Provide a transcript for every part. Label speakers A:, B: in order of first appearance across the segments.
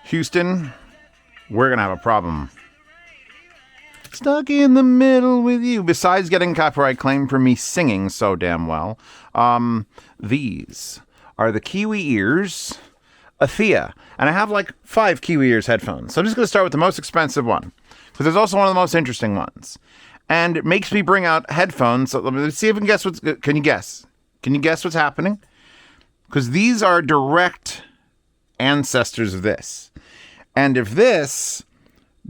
A: Houston, we're going to have a problem. Stuck in the middle with you. Besides getting copyright claim for me singing so damn well, these are the Kiwi ears, Atheia. And I have like 5 Kiwi ears headphones. So I'm just going to start with the most expensive one, because there's also one of the most interesting ones. And it makes me bring out headphones. So let's see if we can guess what's... Can you guess? Can you guess what's happening? Because these are direct ancestors of this. And if this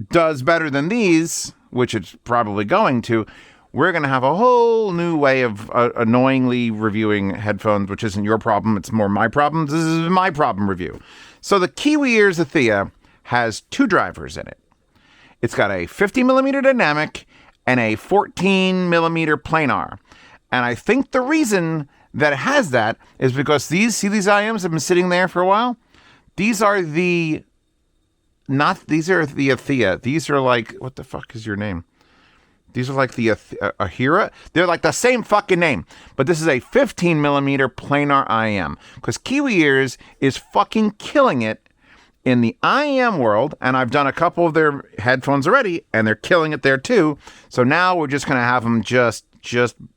A: does better than these, which it's probably going to, we're going to have a whole new way of annoyingly reviewing headphones, which isn't your problem. It's more my problem. This is my problem review. So the Kiwi ears Atheia has 2 drivers in it. It's got a 50 millimeter dynamic and a 14 millimeter planar. And I think the reason that it has that is because these IMs have been sitting there for a while. These are the Atheia. These are like, what the fuck is your name? These are like the Atheia. They're like the same fucking name. But this is a 15 millimeter planar IM. Because Kiwi ears is fucking killing it in the IM world. And I've done a couple of their headphones already, and they're killing it there too. So now we're just going to have them just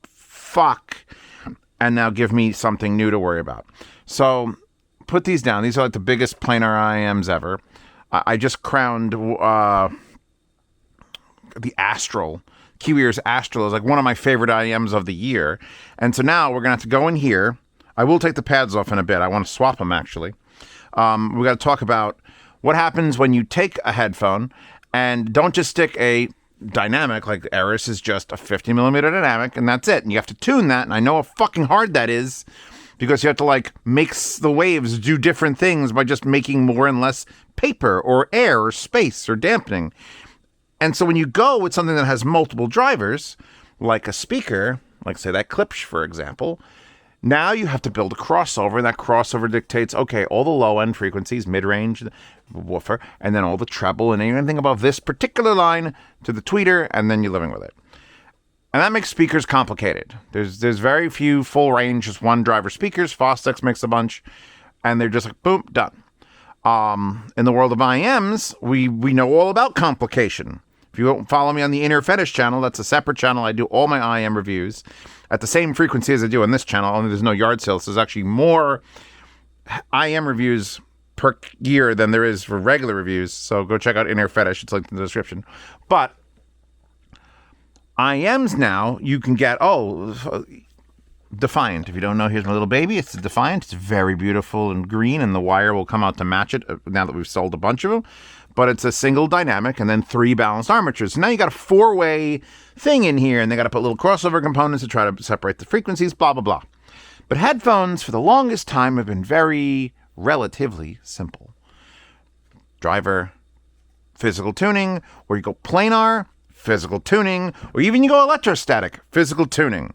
A: fuck. And now give me something new to worry about. So put these down. These are like the biggest planar IMs ever. I just crowned the Astral. Kiwi ears Astral is like one of my favorite IMs of the year. And so now we're going to have to go in here. I will take the pads off in a bit. I want to swap them, actually. We got to talk about what happens when you take a headphone and don't just stick a dynamic, like Eris is just a 50 millimeter dynamic, and that's it. And you have to tune that. And I know how fucking hard that is, because you have to like make the waves do different things by just making more and less paper or air or space or dampening. And so when you go with something that has multiple drivers, like a speaker, like say that Klipsch, for example, now you have to build a crossover, and that crossover dictates, okay, all the low-end frequencies, mid-range, woofer, and then all the treble and anything above this particular line to the tweeter, and then you're living with it. And that makes speakers complicated. There's very few full range, just one driver speakers. Fostex makes a bunch, and they're just like, boom, done. In the world of IMs, we know all about complication. If you don't follow me on the Inner Fetish channel, that's a separate channel. I do all my IM reviews at the same frequency as I do on this channel, only there's no yard sales. So there's actually more IM reviews per year than there is for regular reviews. So go check out Inner Fetish. It's linked in the description. But IMs now, you can get, Defiant. If you don't know, here's my little baby. It's a Defiant. It's very beautiful and green, and the wire will come out to match it now that we've sold a bunch of them. But it's a single dynamic and then 3 balanced armatures. So now you got a 4-way thing in here, and they got to put little crossover components to try to separate the frequencies, blah, blah, blah. But headphones, for the longest time, have been very relatively simple. Driver, physical tuning, or you go planar, physical tuning, or even you go electrostatic, physical tuning.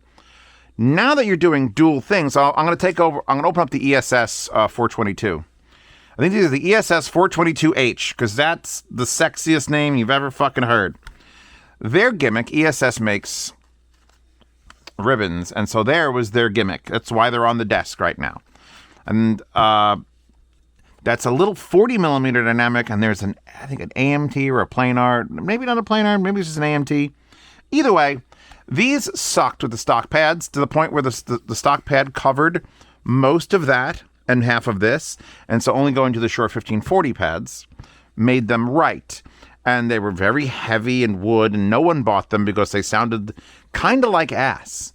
A: Now that you're doing dual things, I'm going to open up the ESS 422. I think these are the ESS 422H, because that's the sexiest name you've ever fucking heard. Their gimmick, ESS makes ribbons, and so there was their gimmick. That's why they're on the desk right now. And that's a little 40 millimeter dynamic, and there's an AMT or a planar, maybe not a planar, maybe it's just an AMT. Either way, these sucked with the stock pads to the point where the stock pad covered most of that and half of this, and so only going to the Shure 1540 pads made them right. And they were very heavy and wood, and no one bought them because they sounded kind of like ass.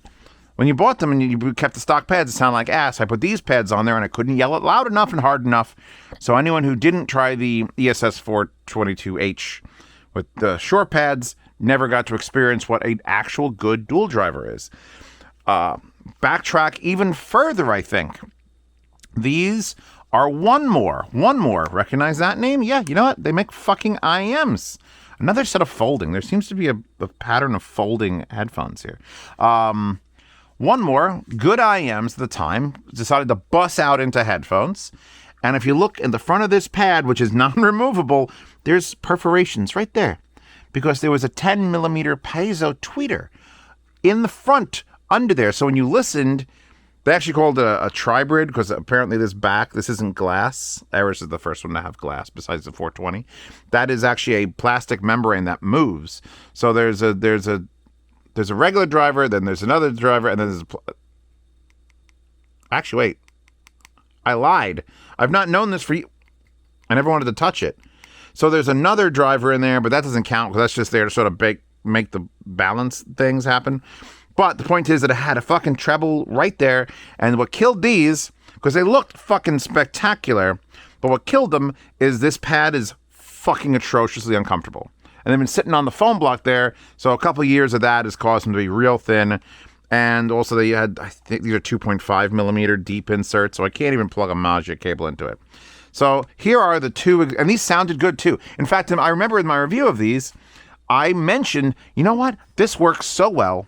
A: When you bought them and you kept the stock pads, it sounded like ass. I put these pads on there, and I couldn't yell it loud enough and hard enough. So anyone who didn't try the ESS 422H with the Shure pads never got to experience what an actual good dual driver is. Backtrack even further, I think. These are one more. Recognize that name? Yeah, you know what? They make fucking IMs. Another set of folding. There seems to be a pattern of folding headphones here. One more. Good IMs at the time decided to bust out into headphones. And if you look in the front of this pad, which is non-removable, there's perforations right there. Because there was a 10 millimeter piezo tweeter in the front under there. So when you listened, They actually called it a tribrid because apparently this isn't glass. Eris is the first one to have glass besides the 420. That is actually a plastic membrane that moves. So there's a regular driver, then there's another driver, and then there's actually, wait. I lied. I've not known this for you. I never wanted to touch it. So there's another driver in there, but that doesn't count because that's just there to sort of make the balance things happen. But the point is that it had a fucking treble right there. And what killed these, because they looked fucking spectacular, but what killed them is this pad is fucking atrociously uncomfortable. And they've been sitting on the foam block there. So a couple of years of that has caused them to be real thin. And also they had, I think these are 2.5 millimeter deep inserts. So I can't even plug a Magic cable into it. So here are the two, and these sounded good too. In fact, I remember in my review of these, I mentioned, you know what? This works so well.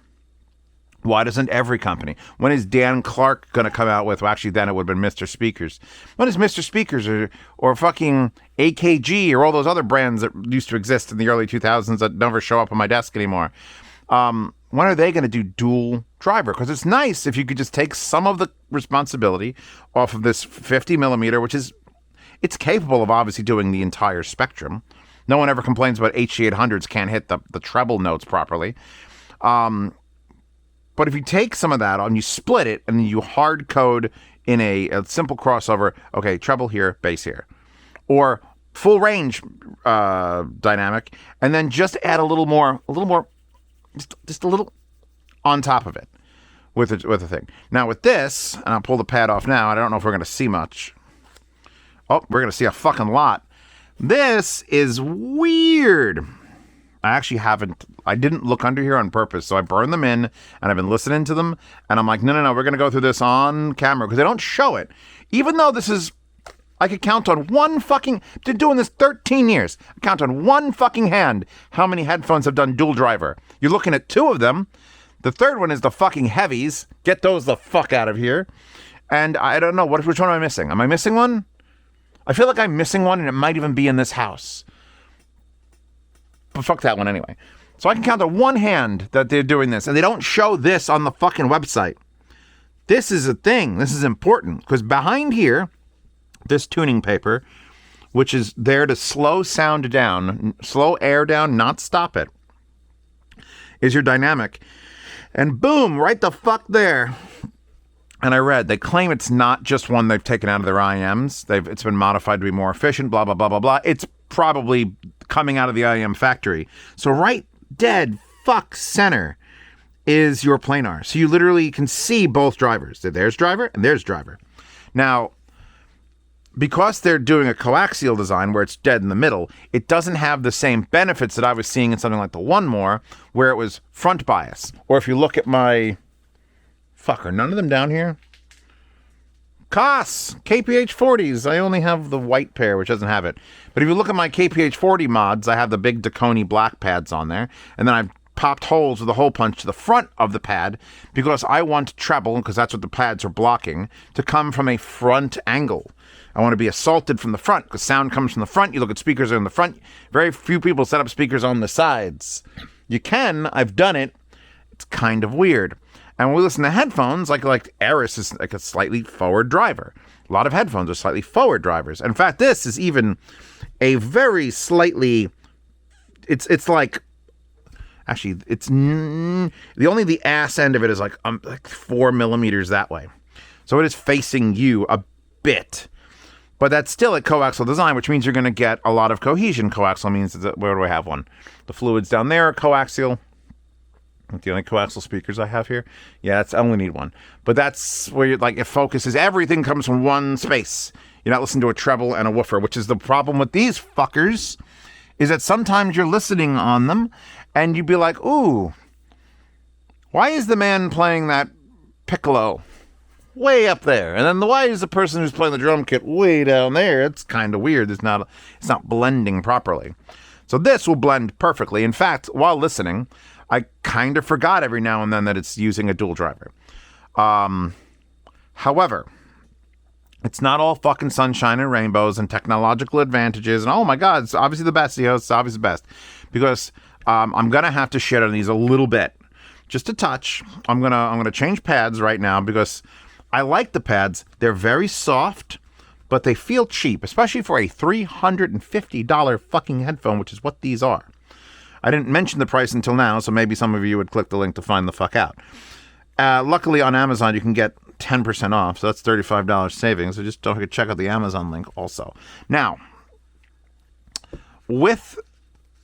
A: Why doesn't every company? When is Dan Clark going to come out with, well, actually then it would have been Mr. Speakers. When is Mr. Speakers or fucking AKG or all those other brands that used to exist in the early 2000s that never show up on my desk anymore? When are they going to do dual driver? Because it's nice if you could just take some of the responsibility off of this 50 millimeter, which is, it's capable of obviously doing the entire spectrum. No one ever complains about HC800s can't hit the treble notes properly. But if you take some of that and you split it and you hard code in a simple crossover, okay, treble here, bass here, or full range dynamic, and then just add a little more, just a little on top of it with the thing. Now with this, and I'll pull the pad off now. I don't know if we're going to see much. Oh, we're going to see a fucking lot. This is weird. I didn't look under here on purpose, so I burned them in, and I've been listening to them, and I'm like, no, we're going to go through this on camera, because they don't show it. Even though this is, I could count on one fucking, been doing this 13 years, I count on one fucking hand how many headphones have done dual driver. You're looking at two of them. The third one is the fucking heavies. Get those the fuck out of here. And I don't know, which one am I missing? Am I missing one? I feel like I'm missing one, and it might even be in this house. But fuck that one anyway. So I can count on one hand that they're doing this, and they don't show this on the fucking website. This is a thing. This is important, because behind here, this tuning paper, which is there to slow sound down, slow air down, not stop it, is your dynamic. And boom, right the fuck there. And I read, they claim it's not just one they've taken out of their IMs. It's been modified to be more efficient, blah, blah, blah, blah, blah. It's probably coming out of the IM factory. So right dead fuck center is your planar. So you literally can see both drivers. There's driver and there's driver. Now, because they're doing a coaxial design where it's dead in the middle, it doesn't have the same benefits that I was seeing in something like the One More, where it was front bias. Or if you look at my... Fuck, are none of them down here? COS! KPH 40s. I only have the white pair, which doesn't have it. But if you look at my KPH 40 mods, I have the big Dakoni black pads on there. And then I've popped holes with a hole punch to the front of the pad because I want treble, because that's what the pads are blocking, to come from a front angle. I want to be assaulted from the front because sound comes from the front. You look at speakers in the front. Very few people set up speakers on the sides. You can. I've done it. It's kind of weird. And when we listen to headphones, like Eris is like a slightly forward driver. A lot of headphones are slightly forward drivers. In fact, this is even a very slightly, it's like, actually, it's the ass end of it is like 4 millimeters that way. So it is facing you a bit. But that's still a coaxial design, which means you're going to get a lot of cohesion. Coaxial means, where do I have one? The fluids down there are coaxial. The only coaxial speakers I have here. Yeah, I only need one. But that's where it focuses. Everything comes from one space. You're not listening to a treble and a woofer, which is the problem with these fuckers, is that sometimes you're listening on them and you'd be like, ooh, why is the man playing that piccolo way up there? And then why is the person who's playing the drum kit way down there? It's kind of weird. It's not blending properly. So this will blend perfectly. In fact, while listening, I kind of forgot every now and then that it's using a dual driver. However, it's not all fucking sunshine and rainbows and technological advantages. And oh my God, it's obviously the best. It's obviously the best. Because I'm going to have to shit on these a little bit. Just a touch. I'm gonna change pads right now because I like the pads. They're very soft, but they feel cheap, especially for a $350 fucking headphone, which is what these are. I didn't mention the price until now, so maybe some of you would click the link to find the fuck out. Luckily on Amazon, you can get 10% off, so that's $35 savings. So just don't forget to check out the Amazon link also. Now, with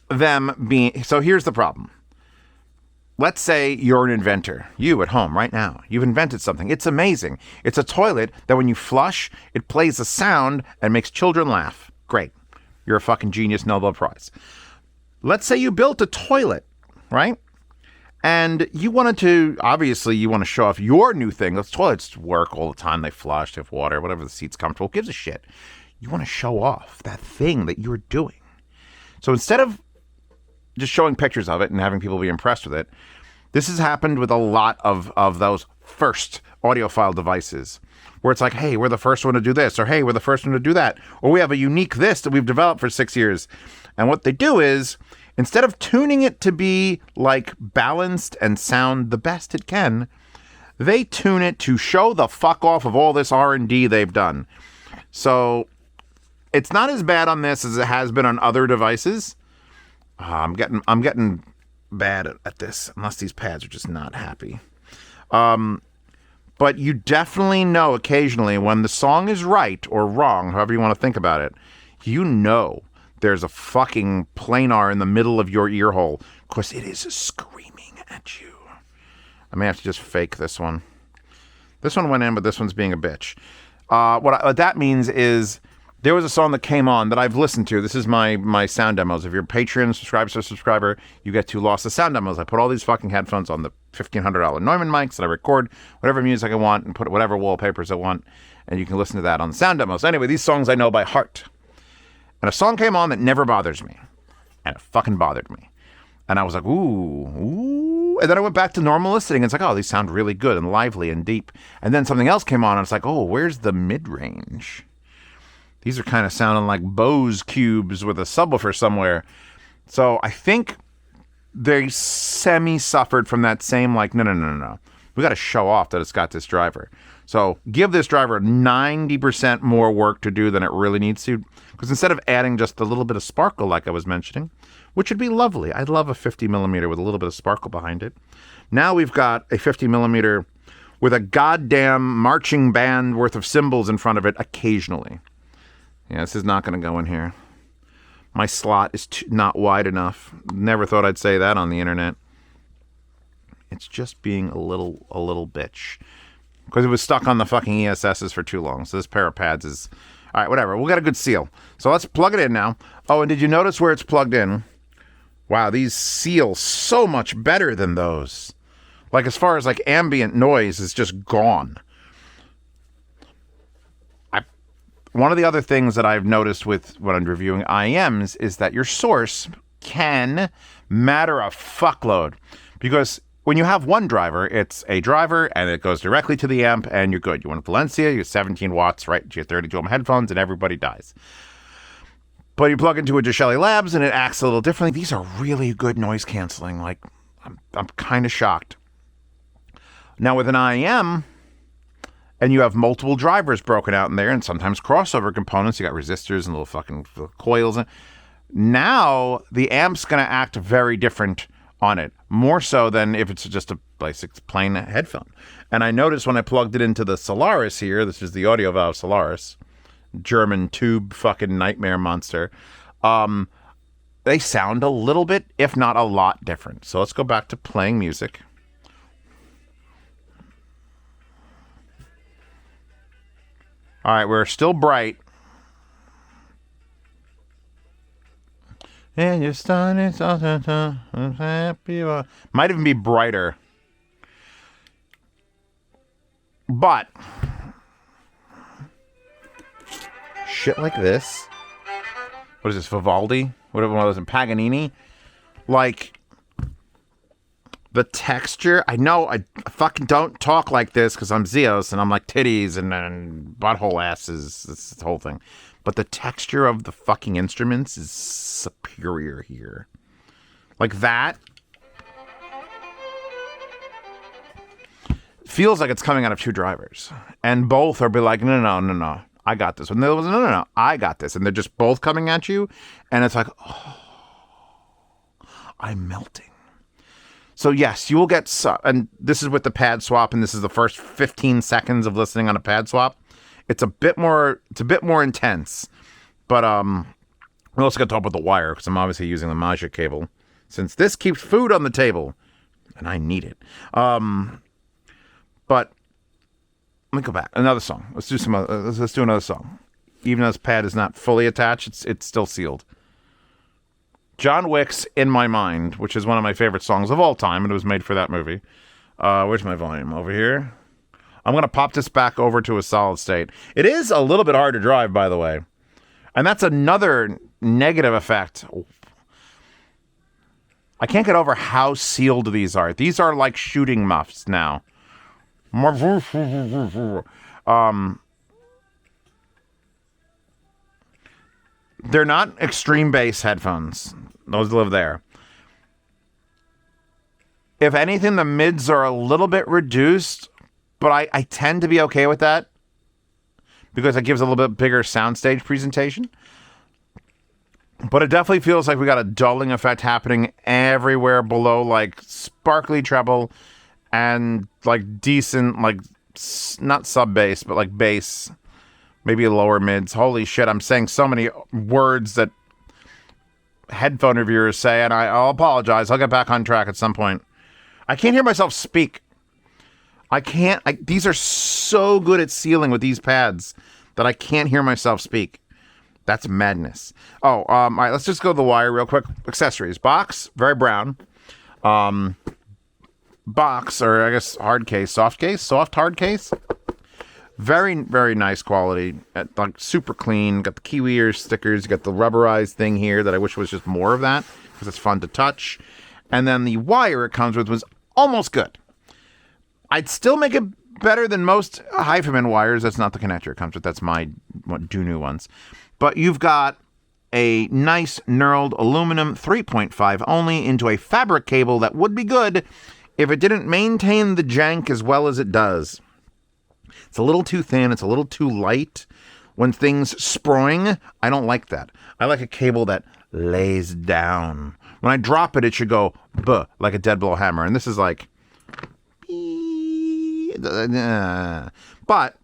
A: them being... So here's the problem. Let's say you're an inventor. You at home right now. You've invented something. It's amazing. It's a toilet that when you flush, it plays a sound and makes children laugh. Great. You're a fucking genius, Nobel Prize. Let's say you built a toilet, right? And you wanted to, obviously, you want to show off your new thing. Those toilets work all the time. They flush, they have water, whatever, the seat's comfortable. Who gives a shit? You want to show off that thing that you're doing. So instead of just showing pictures of it and having people be impressed with it, this has happened with a lot of those first audiophile devices, where it's like, hey, we're the first one to do this, or hey, we're the first one to do that, or we have a unique this that we've developed for 6 years. And what they do is, instead of tuning it to be like balanced and sound the best it can, they tune it to show the fuck off of all this R&D they've done. So it's not as bad on this as it has been on other devices. I'm getting bad at this, unless these pads are just not happy. But you definitely know occasionally when the song is right or wrong, however you want to think about it, you know there's a fucking planar in the middle of your ear hole, because it is screaming at you. I may have to just fake this one. This one went in, but this one's being a bitch. What that means is there was a song that came on that I've listened to. This is my sound demos. If you're a Patreon subscriber, you get 2 Lost of Sound demos. I put all these fucking headphones on the $1,500 Neumann mics, and I record whatever music I want and put whatever wallpapers I want, and you can listen to that on the sound demos. Anyway, these songs I know by heart. And a song came on that never bothers me. And it fucking bothered me. And I was like, ooh. And then I went back to normal listening, and it's like, oh, these sound really good and lively and deep. And then something else came on, and it's like, oh, where's the mid-range? These are kind of sounding like Bose cubes with a subwoofer somewhere. So I think they semi-suffered from that same, like, no. We got to show off that it's got this driver. So give this driver 90% more work to do than it really needs to. Because instead of adding just a little bit of sparkle like I was mentioning, which would be lovely. I'd love a 50 millimeter with a little bit of sparkle behind it. Now we've got a 50 millimeter with a goddamn marching band worth of cymbals in front of it occasionally. Yeah, this is not going to go in here. My slot is not wide enough. Never thought I'd say that on the internet. It's just being a little bitch. Because it was stuck on the fucking ESSs for too long. So this pair of pads is... All right, whatever. We'll get a good seal. So let's plug it in now. Oh, and did you notice where it's plugged in? Wow, these seal so much better than those. Like, as far as, like, ambient noise is just gone. One of the other things that I've noticed with when I'm reviewing IEMs is that your source can matter a fuckload. Because when you have one driver, it's a driver and it goes directly to the amp and you're good. You want Valencia, you're 17 watts, right to your 32 ohm headphones, and everybody dies. But you plug into a Dishelli Labs and it acts a little differently. These are really good noise canceling. Like, I'm kind of shocked. Now with an IEM, and you have multiple drivers broken out in there, and sometimes crossover components. You got resistors and little fucking coils. Now the amp's going to act very different on it, more so than if it's just a basic plain headphone. And I noticed when I plugged it into the Solaris here, this is the Audiophile Solaris, German tube fucking nightmare monster. They sound a little bit, if not a lot, different. So let's go back to playing music. All right, we're still bright. And you're starting to happy. Might even be brighter. But shit like this. What is this, Vivaldi? Whatever one of those in Paganini? Like, the texture, I know I fucking don't talk like this because I'm Zeos and I'm like titties and butthole asses, this whole thing. But the texture of the fucking instruments is superior here. Like that. feels like it's coming out of two drivers. And both are be like, no, I got this. And there was, no, I got this. And they're just both coming at you. And it's like, oh, I'm melting. So yes, you will get, and this is with the pad swap, and this is the first 15 seconds of listening on a pad swap. It's a bit more intense. But we also got to talk about the wire, because I'm obviously using the Maja cable, since this keeps food on the table, and I need it. But let me go back. Another song. Let's do let's do another song. Even though this pad is not fully attached, it's still sealed. John Wick's "In My Mind," which is one of my favorite songs of all time, and it was made for that movie. Where's my volume? Over here. I'm going to pop this back over to a solid state. It is a little bit hard to drive, by the way. And that's another negative effect. I can't get over how sealed these are. These are like shooting muffs now. They're not extreme bass headphones. Those live there. If anything, the mids are a little bit reduced, but I tend to be okay with that because it gives a little bit bigger soundstage presentation. But it definitely feels like we got a dulling effect happening everywhere below, like sparkly treble and like decent, like not sub bass, but like bass, maybe lower mids. Holy shit, I'm saying so many words that headphone reviewers say, and I'll apologize. I'll get back on track at some point. I can't hear myself speak. These are so good at sealing with these pads that I can't hear myself speak. That's madness. Oh, all right, let's just go to the wire real quick. Accessories. Box, very brown. Box, or I guess hard case, soft hard case. Very, very nice quality. Like super clean. Got the Kiwi ear stickers. You got the rubberized thing here that I wish was just more of that because it's fun to touch. And then the wire it comes with was almost good. I'd still make it better than most Hyphaman wires. That's not the connector it comes with. That's my Dunu ones. But you've got a nice knurled aluminum 3.5 only into a fabric cable that would be good if it didn't maintain the jank as well as it does. It's a little too thin. It's a little too light. When things spring, I don't like that. I like a cable that lays down. When I drop it, it should go buh, like a dead blow hammer. And this is like... But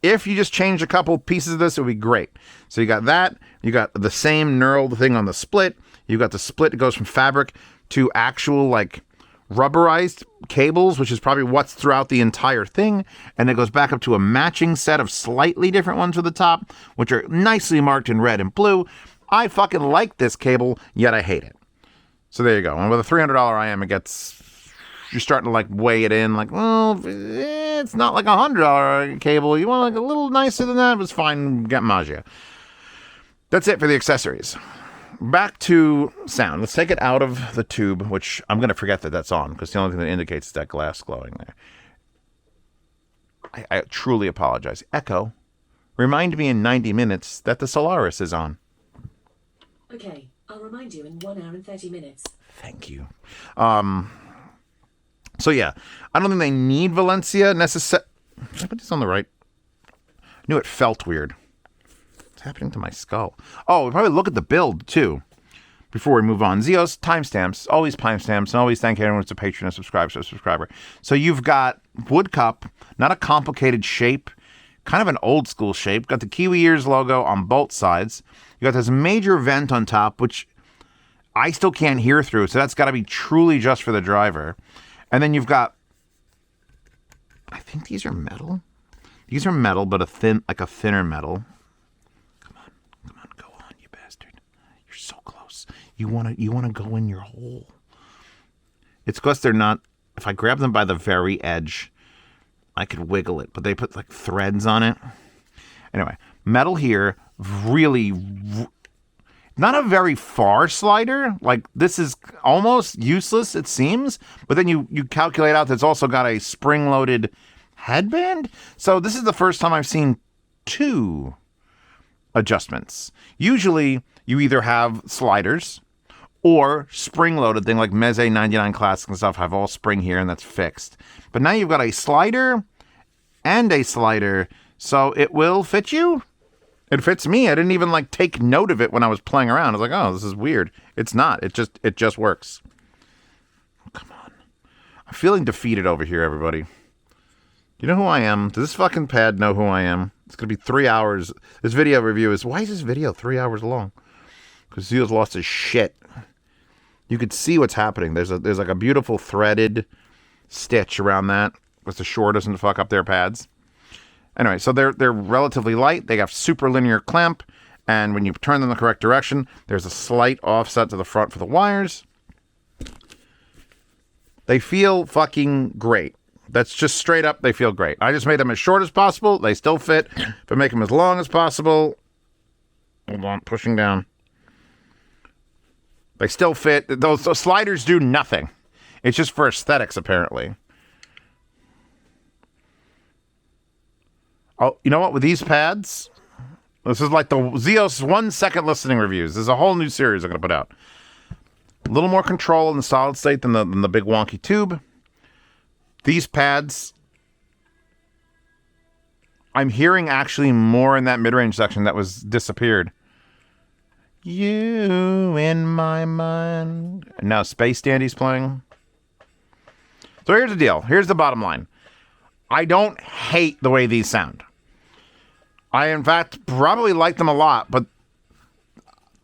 A: if you just change a couple pieces of this, it would be great. So you got that. You got the same knurled thing on the split. You got the split that goes from fabric to actual like rubberized cables, which is probably what's throughout the entire thing. And it goes back up to a matching set of slightly different ones for the top, which are nicely marked in red and blue. I fucking like this cable, yet I hate it. So there you go. And with a $300 IM, you're starting to like weigh it in. Like, well, it's not like $100 cable. You want like a little nicer than that? It was fine. Get Maja. That's it for the accessories. Back to sound. Let's take it out of the tube, which I'm going to forget that that's on because the only thing that indicates is that glass glowing there. I truly apologize. Echo, remind me in 90 minutes that the Solaris is on.
B: Okay, I'll remind you in 1 hour and 30 minutes.
A: Thank you. So yeah, I don't think they need Valencia necessarily. Did I put this on the right? I knew it felt weird. What's happening to my skull? Oh, we probably look at the build too before we move on. Zeos timestamps, always timestamps, and always thank everyone who's a patron and subscriber. So you've got wood cup, not a complicated shape, kind of an old school shape. Got the Kiwi ears logo on both sides. You got this major vent on top, which I still can't hear through, so that's got to be truly just for the driver. And then you've got, I think these are metal. These are metal, but a thinner metal. Come on, go on, you bastard. You're so close. You wanna go in your hole. It's because they're not, if I grab them by the very edge, I could wiggle it, but they put like threads on it. Anyway, metal here, really, not a very far slider. Like this is almost useless, it seems. But then you calculate out that it's also got a spring-loaded headband. So this is the first time I've seen two adjustments. Usually you either have sliders or spring-loaded thing like Meze 99 Classic and stuff have all spring here, and that's fixed. But now you've got a slider and a slider, so it will fit you. It fits me. I didn't even like take note of it when I was playing around. I was like, oh, this is weird. It's not. It just works. Oh, come on. I'm feeling defeated over here, everybody. You know who I am? Does this fucking pad know who I am? It's going to be 3 hours. This video review is... Why is this video 3 hours long? Because Zeo's lost his shit. You could see what's happening. There's like a beautiful threaded stitch around that. Because the shore doesn't fuck up their pads. Anyway, so they're relatively light. They have super linear clamp. And when you turn them the correct direction, there's a slight offset to the front for the wires. They feel fucking great. That's just straight up, they feel great. I just made them as short as possible. They still fit. If I make them as long as possible... Hold on, pushing down. They still fit. Those sliders do nothing. It's just for aesthetics, apparently. Oh, you know what? With these pads, this is like the Zeos 1 second listening reviews. There's a whole new series I'm going to put out. A little more control in the solid state than the big wonky tube. These pads, I'm hearing actually more in that mid-range section that was disappeared. You in my mind. And now Space Dandy's playing. So here's the deal. Here's the bottom line. I don't hate the way these sound. I, in fact, probably like them a lot, but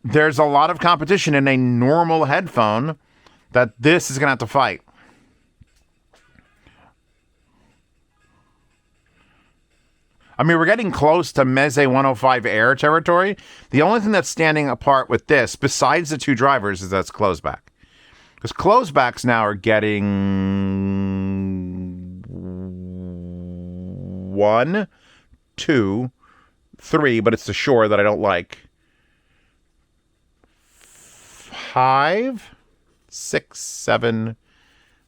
A: there's a lot of competition in a normal headphone that this is going to have to fight. I mean, we're getting close to Meze 105 Air territory. The only thing that's standing apart with this, besides the two drivers, is that's closeback. Because closebacks now are getting 1, 2, 3, but it's the shore that I don't like. 5, 6, 7.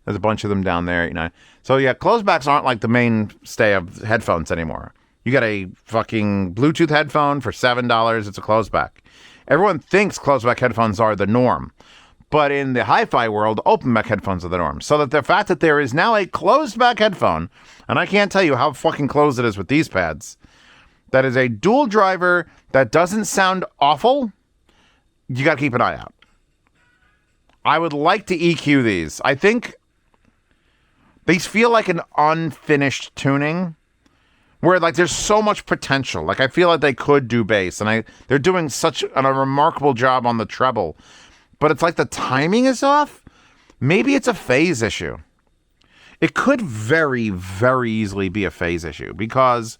A: There's a bunch of them down there. You know. So yeah, closebacks aren't like the mainstay of headphones anymore. You get a fucking Bluetooth headphone for $7. It's a closeback. Everyone thinks closeback headphones are the norm. But in the hi-fi world, open-back headphones are the norm. So that the fact that there is now a closed-back headphone, and I can't tell you how fucking closed it is with these pads, that is a dual driver that doesn't sound awful, you got to keep an eye out. I would like to EQ these. I think these feel like an unfinished tuning, where like there's so much potential. Like I feel like they could do bass, and they're doing such a remarkable job on the treble. But it's like the timing is off. Maybe it's a phase issue. It could very, very easily be a phase issue because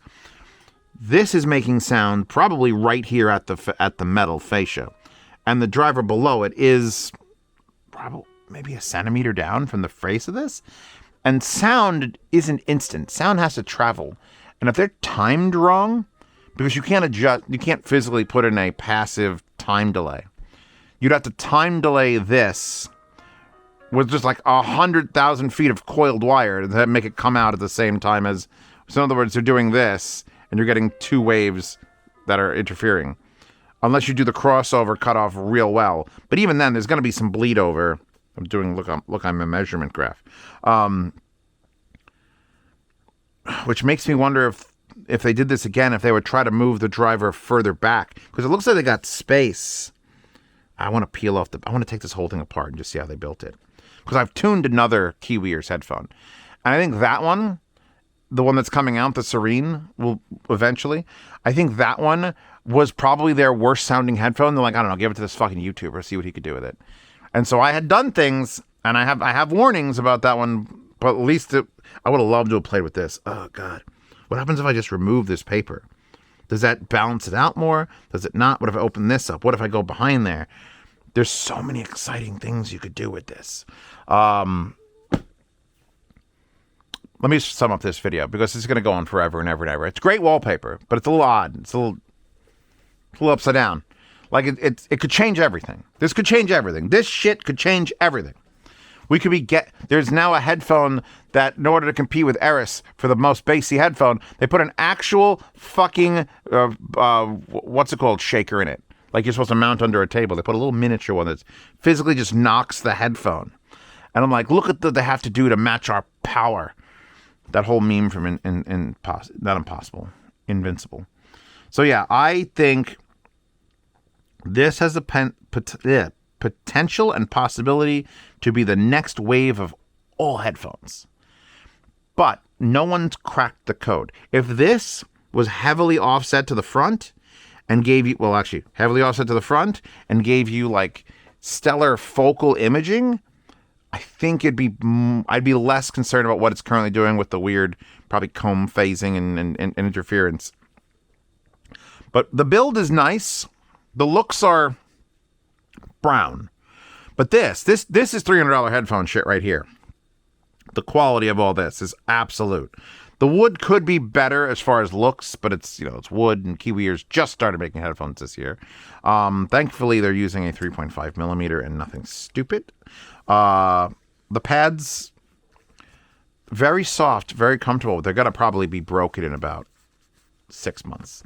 A: this is making sound probably right here at the metal fascia, and the driver below it is probably maybe a centimeter down from the face of this. And sound isn't instant. Sound has to travel, and if they're timed wrong, because you can't physically put in a passive time delay. You'd have to time delay this with just like 100,000 feet of coiled wire to make it come out at the same time as. So in other words, they're doing this, and you're getting two waves that are interfering. Unless you do the crossover cutoff real well. But even then, there's going to be some bleed over. I'm doing, look, I'm a measurement graph. Which makes me wonder if they did this again, if they would try to move the driver further back. Because it looks like they got space. I want to I want to take this whole thing apart and just see how they built it. Because I've tuned another Kiwi headphone. And I think that one, the one that's coming out, the Serene, will eventually, I think that one was probably their worst sounding headphone. They're like, I don't know, give it to this fucking YouTuber, see what he could do with it. And so I had done things, and I have warnings about that one, but at least I would have loved to have played with this. Oh, God. What happens if I just remove this paper? Does that balance it out more? Does it not? What if I open this up? What if I go behind there? There's so many exciting things you could do with this. Let me sum up this video, because it's going to go on forever and ever and ever. It's great wallpaper, but it's a little odd. It's a little upside down. Like, it could change everything. This could change everything. This shit could change everything. There's now a headphone that, in order to compete with Eris for the most bassy headphone, they put an actual fucking, what's it called, shaker in it. like you're supposed to mount under a table. They put a little miniature one that physically just knocks the headphone. And I'm like, look at what they have to do to match our power. That whole meme from not Impossible, Invincible. So yeah, I think this has the potential and possibility to be the next wave of all headphones. But no one's cracked the code. If this was heavily offset to the front and gave you, well, actually, heavily offset to the front and gave you like stellar focal imaging, I think I'd be less concerned about what it's currently doing with the weird, probably comb phasing and interference. But the build is nice. The looks are brown. But this is $300 headphone shit right here. The quality of all this is absolute. The wood could be better as far as looks, but it's wood, and Kiwi ears just started making headphones this year. Thankfully, they're using a 3.5 millimeter and nothing stupid. The pads, very soft, very comfortable. They're going to probably be broken in about 6 months.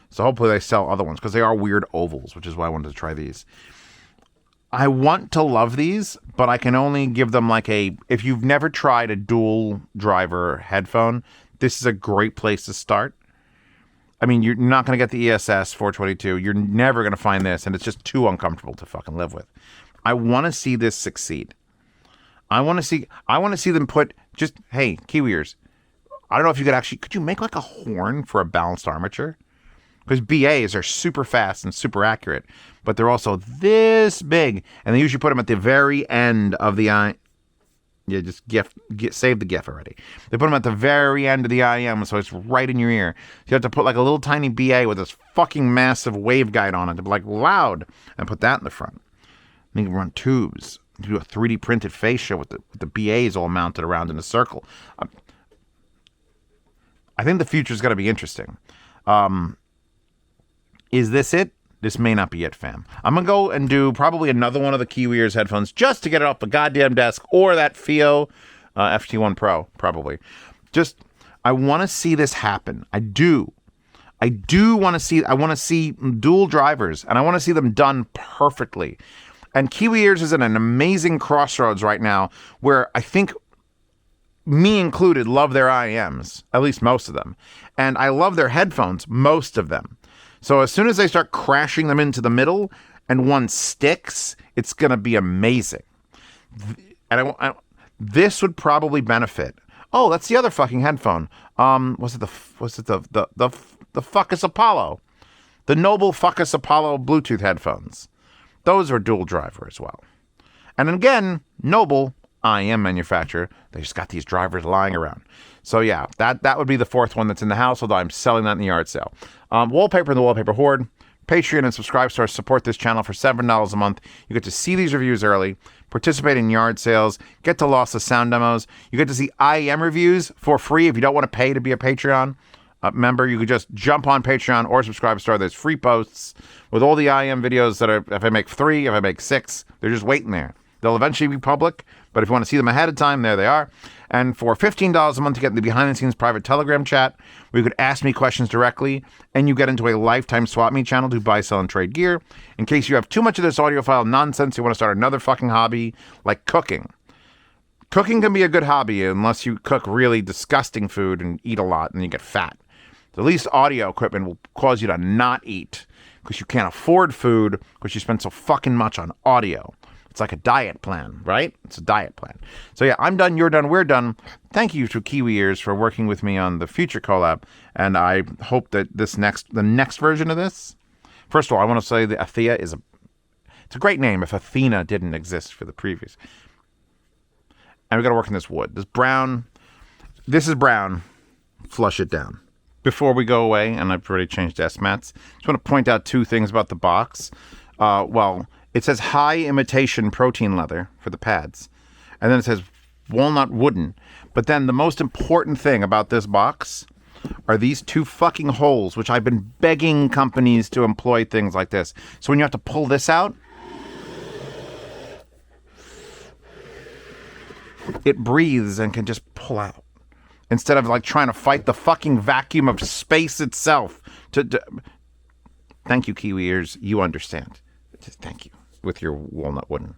A: So hopefully they sell other ones because they are weird ovals, which is why I wanted to try these. I want to love these, but I can only give them if you've never tried a dual driver headphone, this is a great place to start. I mean, you're not going to get the ESS 422. You're never going to find this, and it's just too uncomfortable to fucking live with. I want to see this succeed. I want to see them put hey, Kiwi ears. I don't know if you could you make like a horn for a balanced armature? Because BAs are super fast and super accurate, but they're also this big, and they usually put them at the very end of the eye. Yeah, just save the GIF already. They put them at the very end of the IM, so it's right in your ear. So you have to put like a little tiny BA with this fucking massive waveguide on it to be like loud, and put that in the front. And you can run tubes. You do a 3D printed fascia with the BAs all mounted around in a circle. I think the future is going to be interesting. Is this it? This may not be it, fam. I'm going to go and do probably another one of the Kiwi ears headphones just to get it off the goddamn desk, or that FIO FT1 Pro, probably. I want to see this happen. I do want to see, I want to see dual drivers, and I want to see them done perfectly. And Kiwi ears is at an amazing crossroads right now where I think, me included, love their IEMs, at least most of them. And I love their headphones, most of them. So as soon as they start crashing them into the middle and one sticks, it's going to be amazing. And this would probably benefit. Oh, that's the other fucking headphone. Was it the Fuckus Apollo? The Noble Fuckus Apollo Bluetooth headphones. Those are dual driver as well. And again, Noble IM manufacturer. They just got these drivers lying around. So yeah, that would be the fourth one that's in the house, although I'm selling that in the yard sale. Wallpaper in the Wallpaper Horde. Patreon and subscribe stars support this channel for $7 a month. You get to see these reviews early, participate in yard sales, get to loss of sound demos. You get to see IEM reviews for free if you don't want to pay to be a Patreon member. You could just jump on Patreon or subscribe star. There's free posts with all the IEM videos that are, if I make 3, if I make 6, they're just waiting there. They'll eventually be public, but if you want to see them ahead of time, there they are. And for $15 a month, you get the behind-the-scenes private Telegram chat where you could ask me questions directly, and you get into a lifetime swap meet channel to buy, sell, and trade gear. In case you have too much of this audiophile nonsense, you want to start another fucking hobby like cooking. Cooking can be a good hobby unless you cook really disgusting food and eat a lot and you get fat. The least audio equipment will cause you to not eat because you can't afford food because you spend so fucking much on audio. It's like a diet plan, right? It's a diet plan. So yeah, I'm done, you're done, we're done. Thank you to Kiwi ears for working with me on the future collab, and I hope that the next version of this, first of all, I want to say the Atheia it's a great name if Athena didn't exist for the previous. And we got to work in this wood. This is brown. Flush it down. Before we go away, and I've already changed S-mats, just want to point out 2 things about the box. It says high imitation protein leather for the pads. And then it says walnut wooden. But then the most important thing about this box are these 2 fucking holes, which I've been begging companies to employ things like this. So when you have to pull this out, it breathes and can just pull out. Instead of like trying to fight the fucking vacuum of space itself. Thank you, Kiwi ears. You understand. Thank you with your walnut wooden.